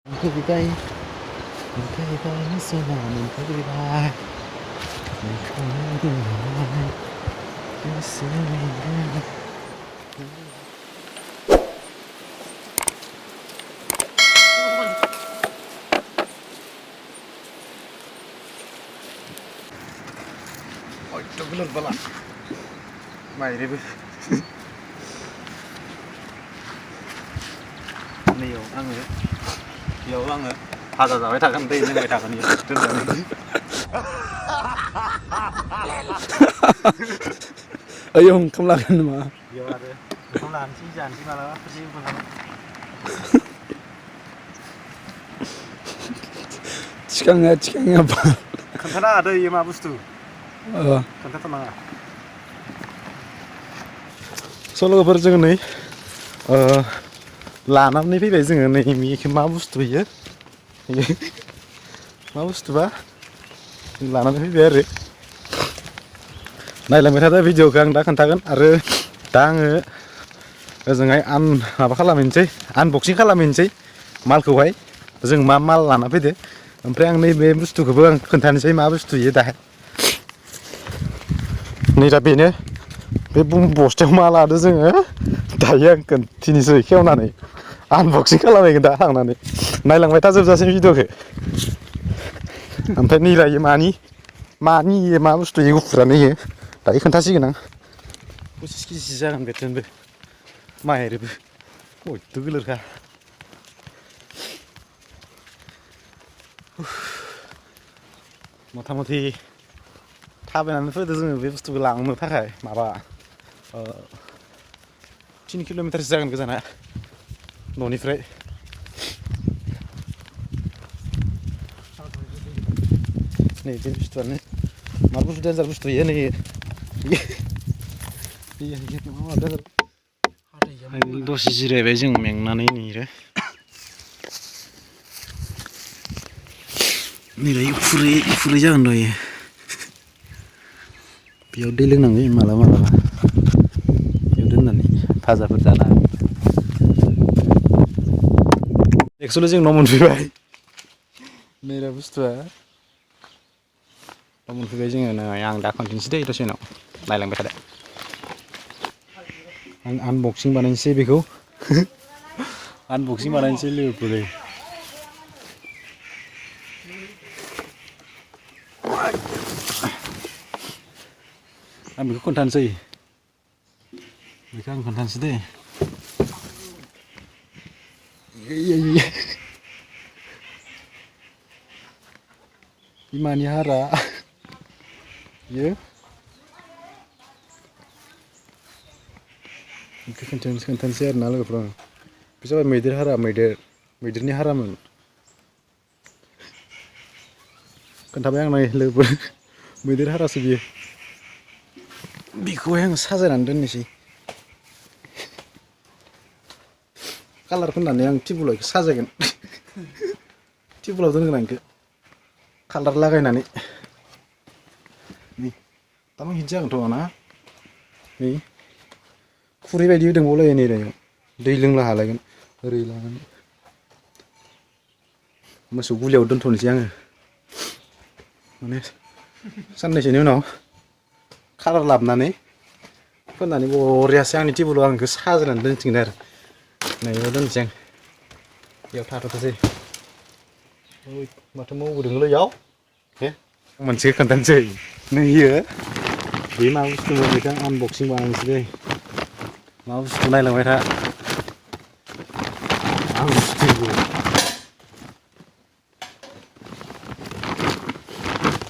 Goodbye, goodbye, so long, goodbye. Ôi, trông cái lưng vào lại. Mày đi với. Nhiều ăn rồi. Nhiều ăn rồi. Thà giờ phải thà ăn tin nhưng mày thà còn nhiều. Trơn rồi. Ayong không làm mà. Nhiều ăn rồi. Không làm chi dàn chi mà nó chi mà nó. 치강이야 봐. 간단하 더 이마 부스트. 어. 간단하다. 솔로가फोर जोङो नै लानानै फैबाय जोङो नै बेखौ मा बुस्थु बेयो मा बुस्थुबा लानानै फैबाय आरो नायलांबाय थादो भिडिअखौ आं दा खोन्थागोन आरो दा आङो ओजोंहाय माबा खालामहैनोसै आनबक्सिं खालामहैनोसै मालखौहाय जों मा माल लाना फैदो ओमफ्राय आं नैबे बुस्थुखौबो आं खोन्थानोसै मा बुस्थु इयो दाहाय नै दा बेनो बे बस्थायाव मा लादो जोङो दायो आं खोन्थिनोसै खेवनानै आनबक्सिं खालामहैगोन दा थांनानै नायलांबाय था जोबजासिम भिडिअखौ ओमफ्राय नै लायो मानि इयो मा बुस्थु इयो गुफुरानो इयो दायो खोन्थासिगोन आं 25 केजि जागोन बेथनबो माइरबो हयथ' गोलोरखा मथा मथि थाबायनानै फैदो जोङो बे बुस्थुखौ लांनो थाखाय माबा 3 किल'मिटारसो जागोन गोजाना न'निफ्राय नै बे बुस्थुआनो मा बुस्थु डेन्जार बुस्थु इयो नै दसे जिरायबाय जों मेंनानै नेरो नै खुरै जागोन दहायो बेयाव दै लोंनांगौ मालाबा बेयाव दोननानै भाजाफोर जाना एक्सुवेलि जों न' मोनफैबाय नैरा बुस्थुआ न' मोनफैबाय जोङो नै आं दा खोन्थानोसै दै दसे उनाव नायलांबाय थादो आं आनबक्सिं बानायनोसै बेखौ आनबक्सिं बानायनोसै लोगोफोर आं बेखौ खोन्थानोसै दे बिमानि हारा बियो बेखौ खोन्थानोसै आरो ना लोगोफोर बे जाबाय मैदेर हारा मैदेरनि हारामोन खोन्थाबाय आं नाय लोगोफोर मैदेर हारासो बियो बेखौहाय आं साजायनानै दोननोसै कालार फोननानै आं टेबुलाव बेखौ साजायगोन टेबुलाव दोनगोन आं बेखौ कालार लागायनानै नै दामा हिट जागोनथ' ना नै खुरै बायदि दंबावलायो नै दै लोंला हालायगोन ओरै लानानै मोसौ गुलियाव दोनथ'नोसै आङो माने साननैसोनि उनाव कालार लाबोनानै फोननानै बरियासै आंनि टेबुलाव आं बेखौ साजायनानै दोनसिगोन आरो नै बेयाव दोनसै आं बेयाव थाथ'थोंसै माथो मावबोदोंलै इयाव मोनसे खोन्थानोसै नै इयो बे मा बुस्थुमोन बेखौ आं आनबक्सिं बानायनोसै दै मा बुस्थु नायलांबाय था आं बुस्थुखौ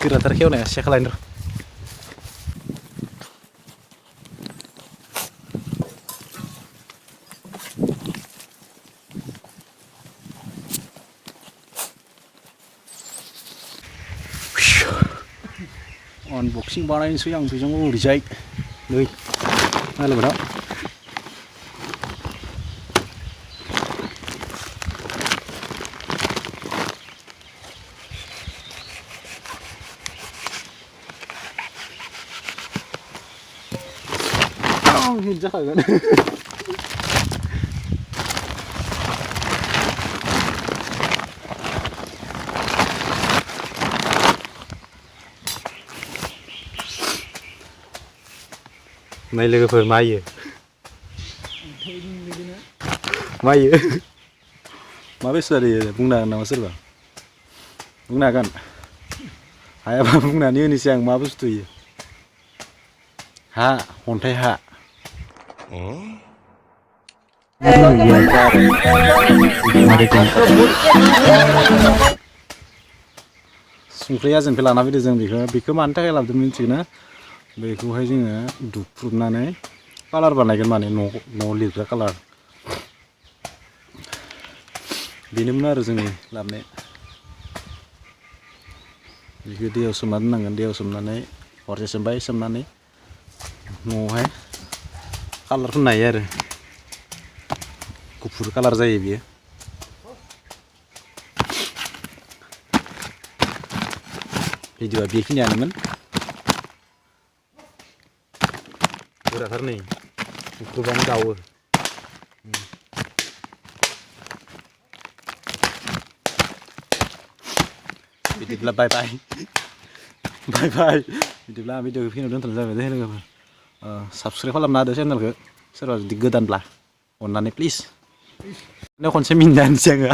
गोराथार खेवनाया से खालायनो र' अनबक्सिं बानायनोसै आं बेजों ओरैजाय नै नायलांबाय था हिट जाखागोन नै लोगोफोर मायो मायो मा बेसाद इयो बुंनो हागोन नामा सोरबा बुंनो हागोन हायाबा बुंनानै होनोसै आं मा बुस्थु इयो हा अन्थाइ हा संख्रि आजोनखौ लाना फैदो जों बेखौ मानि थाखाय लाबोदों मिथिगोना बेखौहाय जोङो दुख्रुबनानै कालार बानायगोन माने न' लिरग्रा कालार बेनोमोन आरो जोंनि लाबोनाय बेखौ दैयाव सोमना दोननांगोन दैयाव सोमनानै हरसे सोमबाय सोमनानै न'आवहाय कालार फुननो हायो आरो गुफुर कालार जायो बियो भिडिअ'आ बेखिनियानोमोन गोराथार नै गोबां गावो बिदिब्ला बाय बाय बाय बाय बिदिब्ला भिडिअ'खौ फिनाव दोनथ'नाय जाबाय दे लोगोफोर साबस्क्राइब खालामना होदो चेनेलखौ सोरबा जुदि गोदानब्ला अननानै प्लिज खनसे मिनिना होनोसै आङो